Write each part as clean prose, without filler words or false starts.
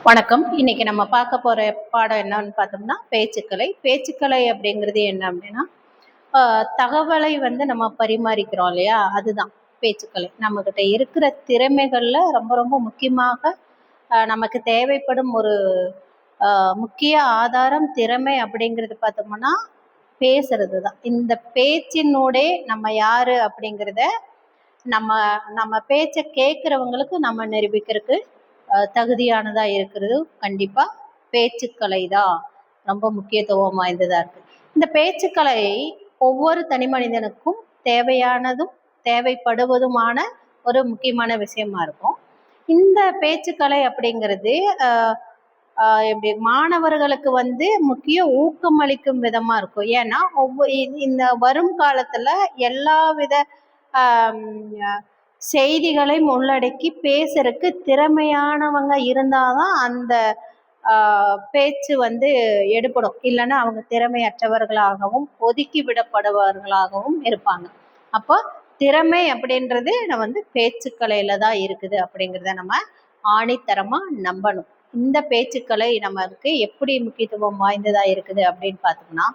வணக்கம். இன்னைக்கு நம்ம பார்க்க போற பாடம் என்னன்னு பார்த்தோம்னா, பேச்சுக்கலை. பேச்சுக்கலை அப்படிங்கிறது என்ன அப்படின்னா, தகவலை நம்ம பரிமாறிக்கிறோம் இல்லையா? அதுதான் பேச்சுக்கலை. நம்மகிட்ட இருக்கிற திறமைகள்ல ரொம்ப ரொம்ப முக்கியமாக நமக்கு தேவைப்படும் ஒரு முக்கிய ஆதாரம், திறமை அப்படிங்கிறது பார்த்தோம்னா, பேசுறது தான். இந்த பேச்சினூடே நம்ம யாரு அப்படிங்கிறத நம்ம நம்ம பேச்ச கேட்கிறவங்களுக்கு நம்ம நிரூபிக்கிறதுக்கு தகுதியானதா இருக்கிறது கண்டிப்பா பேச்சுக்கலை தான் ரொம்ப முக்கியத்துவம் வாய்ந்ததா இருக்கு. இந்த பேச்சுக்கலை ஒவ்வொரு தனி மனிதனுக்கும் தேவையானதும் தேவைப்படுவதுமான ஒரு முக்கியமான விஷயமா இருக்கும். இந்த பேச்சுக்கலை அப்படிங்கிறது எப்படி மாணவர்களுக்கு முக்கிய ஊக்கமளிக்கும் விதமா இருக்கும். ஏன்னா இந்த வரும் காலத்துல எல்லா வித ஆஹ் செய்திகளையும் உள்ளடக்கி பேசுறதுக்கு திறமையானவங்க இருந்தாதான் அந்த பேச்சு எடுபடும். இல்லைன்னா அவங்க திறமையற்றவர்களாகவும் ஒதுக்கி விடப்படுபவர்களாகவும் இருப்பாங்க. அப்போ திறமை அப்படின்றது பேச்சுக்கலையில தான் இருக்குது அப்படிங்கிறத நம்ம ஆணித்தரமா நம்பணும். இந்த பேச்சுக்கலை நமக்கு எப்படி முக்கியத்துவம் வாய்ந்ததா இருக்குது அப்படின்னு பார்த்தோம்னா,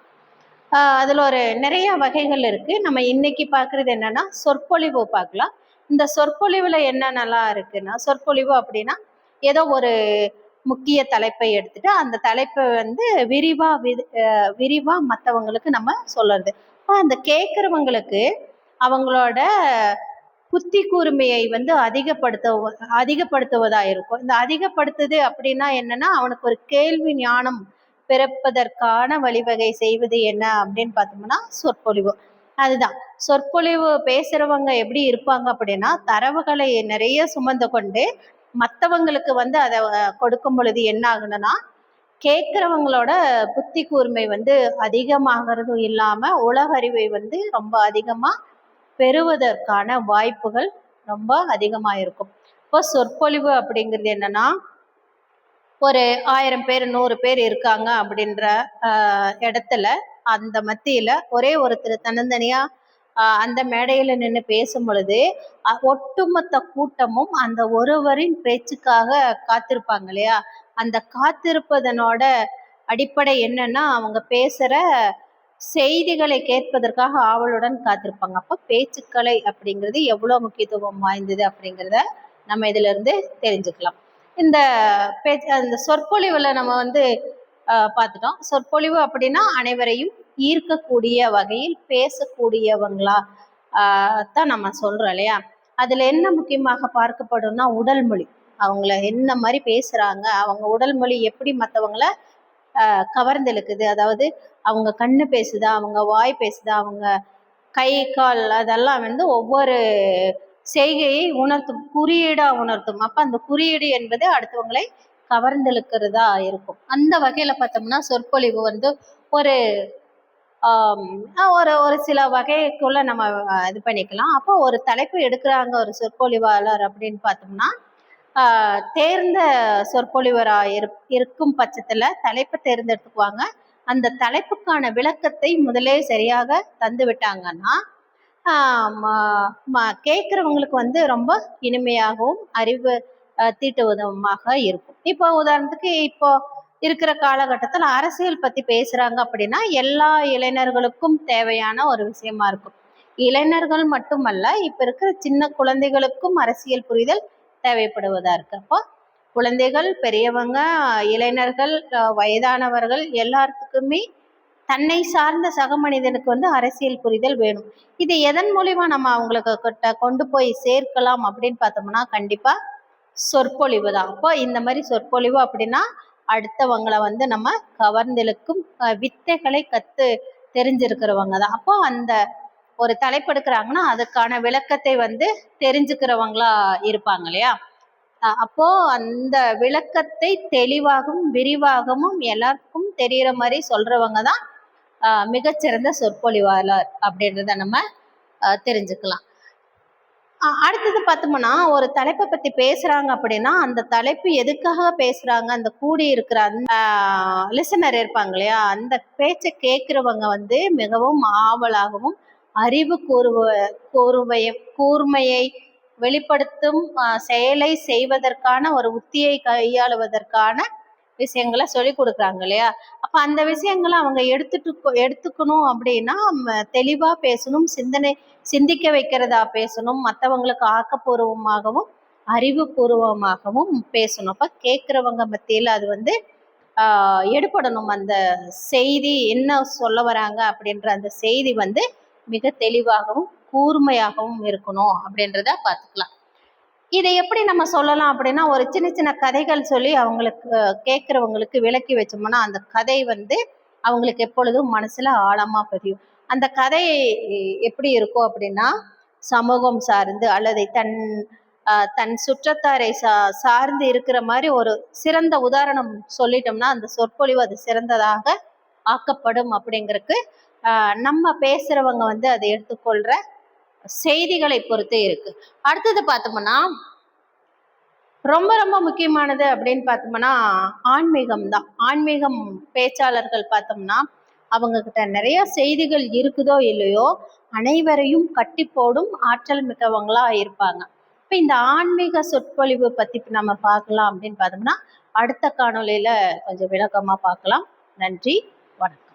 அதுல ஒரு நிறைய வகைகள் இருக்கு. நம்ம இன்னைக்கு பார்க்கறது என்னன்னா சொற்பொழிவு பார்க்கலாம். இந்த சொற்பொழிவுல என்ன நல்லா இருக்குன்னா, சொற்பொழிவு அப்படின்னா ஏதோ ஒரு முக்கிய தலைப்பை எடுத்துட்டு அந்த தலைப்பை விரிவா விரிவா மற்றவங்களுக்கு நம்ம சொல்றது. அந்த கேட்கறவங்களுக்கு அவங்களோட புத்தி கூர்மையை அதிகப்படுத்துவதா இருக்கும். இந்த அதிகப்படுத்துது அப்படின்னா என்னன்னா, அவனுக்கு ஒரு கேள்வி ஞானம் பிறப்பதற்கான வழிவகை செய்வது என்ன அப்படின்னு பார்த்தோம்னா சொற்பொழிவு. அதுதான் சொற்பொழிவு பேசுறவங்க எப்படி இருப்பாங்க அப்படின்னா, தரவுகளை நிறைய சுமந்து கொண்டு மற்றவங்களுக்கு அதை கொடுக்கும் பொழுது என்ன ஆகணும்னா, கேட்கிறவங்களோட புத்தி கூர்மை அதிகமாகிறதும் இல்லாம உலக அறிவை ரொம்ப அதிகமா பெறுவதற்கான வாய்ப்புகள் ரொம்ப அதிகமா இருக்கும். இப்போ சொற்பொழிவு அப்படிங்கிறது என்னன்னா, ஒரு 1000 பேர் 100 பேர் இருக்காங்க அப்படின்ற இடத்துல அந்த மத்தியில ஒரே ஒருத்தர் தன்னந்தனியா அந்த மேடையில நின்று பேசும் பொழுது ஒட்டுமொத்த கூட்டமும் அந்த ஒருவரின் பேச்சுக்காக காத்திருப்பாங்க இல்லையா? அந்த காத்திருப்பதனோட அடிப்படை என்னன்னா, அவங்க பேசுற செய்திகளை கேட்பதற்காக ஆவலுடன் காத்திருப்பாங்க. அப்ப பேச்சுக்கலை அப்படிங்கிறது எவ்வளவு முக்கியத்துவம் வாய்ந்தது அப்படிங்கிறத நம்ம இதுல இருந்து தெரிஞ்சுக்கலாம். இந்த அந்த சொற்பொழிவுல நம்ம பார்த்துட்டோம். சொற்பொழிவு அப்படின்னா அனைவரையும் ஈர்க்கக்கூடிய வகையில் பேசக்கூடியவங்களா தான் நம்ம சொல்றோம் இல்லையா? அதுல என்ன முக்கியமாக பார்க்கப்படும்னா உடல் மொழி. அவங்கள என்ன மாதிரி பேசுறாங்க, அவங்க உடல் மொழி எப்படி மற்றவங்கள கவர்ந்தெழுக்குது. அதாவது அவங்க கண்ணு பேசுதா, அவங்க வாய் பேசுதா, அவங்க கை கால் அதெல்லாம் ஒவ்வொரு செய்கையை உணர்த்தும், குறியீடா உணர்த்தும். அப்ப அந்த குறியீடு என்பது அடுத்தவங்களை கவர்ந்தெழுக்கிறதா இருக்கும். அந்த வகையில பார்த்தோம்னா சொற்பொழிவு ஒரு ஒரு ஒரு சில வகைக்குள்ள நம்ம இது பண்ணிக்கலாம். அப்போ ஒரு தலைப்பு எடுக்கிறாங்க ஒரு சொற்பொழிவாளர் அப்படின்னு பார்த்தோம்னா, தேர்ந்த சொற்பொழிவரா இருக்கும் பட்சத்துல தலைப்பை தேர்ந்தெடுத்துக்குவாங்க. அந்த தலைப்புக்கான விளக்கத்தை முதலே சரியாக தந்து விட்டாங்கன்னா கேட்கிறவங்களுக்கு ரொம்ப இனிமையாகவும் அறிவு தீட்டுவதமாக இருக்கும். இப்போ உதாரணத்துக்கு இப்போ இருக்கிற காலகட்டத்தில் அரசியல் பத்தி பேசுறாங்க அப்படின்னா எல்லா இளைஞர்களுக்கும் தேவையான ஒரு விஷயமா இருக்கும். இளைஞர்கள் மட்டுமல்ல, இப்ப இருக்கிற சின்ன குழந்தைகளுக்கும் அரசியல் புரிதல் தேவைப்படுவதா இருக்கு. அப்போ குழந்தைகள், பெரியவங்க, இளைஞர்கள், வயதானவர்கள் எல்லாத்துக்குமே தன்னை சார்ந்த சக மனிதனுக்கு அரசியல் புரிதல் வேணும். இது எதன் மூலியமா நம்ம அவங்களுக்கு கிட்ட கொண்டு போய் சேர்க்கலாம் அப்படின்னு பார்த்தோம்னா கண்டிப்பா சொற்பொழிவு தான். அப்போ இந்த மாதிரி சொற்பொழிவு அப்படின்னா அடுத்தவங்களை நம்ம கவர்ந்தெழுக்கும் வித்தைகளை தெரிஞ்சிருக்கிறவங்க தான். அப்போ அந்த ஒரு தலைப்பெடுக்கிறாங்கன்னா அதுக்கான விளக்கத்தை தெரிஞ்சுக்கிறவங்களா இருப்பாங்க இல்லையா? அப்போ அந்த விளக்கத்தை தெளிவாகவும் விரிவாகவும் எல்லாருக்கும் தெரியற மாதிரி சொல்றவங்க தான் மிகச்சிறந்த சொற்பொழிவாளர் அப்படின்றத நம்ம தெரிஞ்சுக்கலாம். அடுத்தது பார்த்தோம்னா ஒரு தலைப்பை பத்தி பேசுறாங்க அப்படின்னா அந்த தலைப்பு எதுக்காக பேசுறாங்க, அந்த கூடி இருக்கிற லிசனர் இருப்பாங்க இல்லையா, அந்த பேச்சை கேட்கிறவங்க மிகவும் ஆவலாகவும் அறிவு கூர்மையை வெளிப்படுத்தும் செயலை செய்வதற்கான ஒரு உத்தியை கையாளுவதற்கான விஷயங்களை சொல்லி கொடுக்குறாங்க இல்லையா. அப்ப அந்த விஷயங்களை அவங்க எடுத்துக்கணும் அப்படின்னா தெளிவா பேசணும், சிந்திக்க வைக்கிறதா பேசணும், மற்றவங்களுக்கு ஆக்கப்பூர்வமாகவும் அறிவுபூர்வமாகவும் பேசணும். அப்ப கேட்கிறவங்க மத்தியில் அது எடுபடணும். அந்த செய்தி என்ன சொல்ல வராங்க அப்படின்ற அந்த செய்தி மிக தெளிவாகவும் கூர்மையாகவும் இருக்கணும் அப்படின்றத பார்த்துக்கலாம். இதை எப்படி நம்ம சொல்லலாம் அப்படின்னா, ஒரு சின்ன சின்ன கதைகள் சொல்லி அவங்களுக்கு கேட்கிறவங்களுக்கு விளக்கி வச்சோம்னா அந்த கதை அவங்களுக்கு எப்பொழுதும் மனசுல ஆழமா பதியும். அந்த கதை எப்படி இருக்கும் அப்படின்னா, சமூகம் சார்ந்து அல்லது தன் சுற்றத்தாரை சார்ந்து இருக்கிற மாதிரி ஒரு சிறந்த உதாரணம் சொல்லிட்டோம்னா அந்த சொற்பொழிவு அது சிறந்ததாக ஆக்கப்படும். அப்படிங்கிறதுக்கு நம்ம பேசுறவங்க அதை எடுத்துக்கொள்ற செய்திகளை பொறுத்தே இருக்கு. அடுத்தது பார்த்தோம்னா, ரொம்ப ரொம்ப முக்கியமானது அப்படின்னு பார்த்தோம்னா ஆன்மீகம் தான். ஆன்மீகம் பேச்சாளர்கள் பார்த்தோம்னா அவங்க கிட்ட நிறைய செய்திகள் இருக்குதோ இல்லையோ, அனைவரையும் கட்டி போடும் ஆற்றல் மிக்கவங்களா இருப்பாங்க. இப்ப இந்த ஆன்மீக சொற்பொழிவு பத்தி நம்ம பார்க்கலாம் அப்படின்னு பார்த்தோம்னா அடுத்த காணொளியில கொஞ்சம் விளக்கமா பார்க்கலாம். நன்றி, வணக்கம்.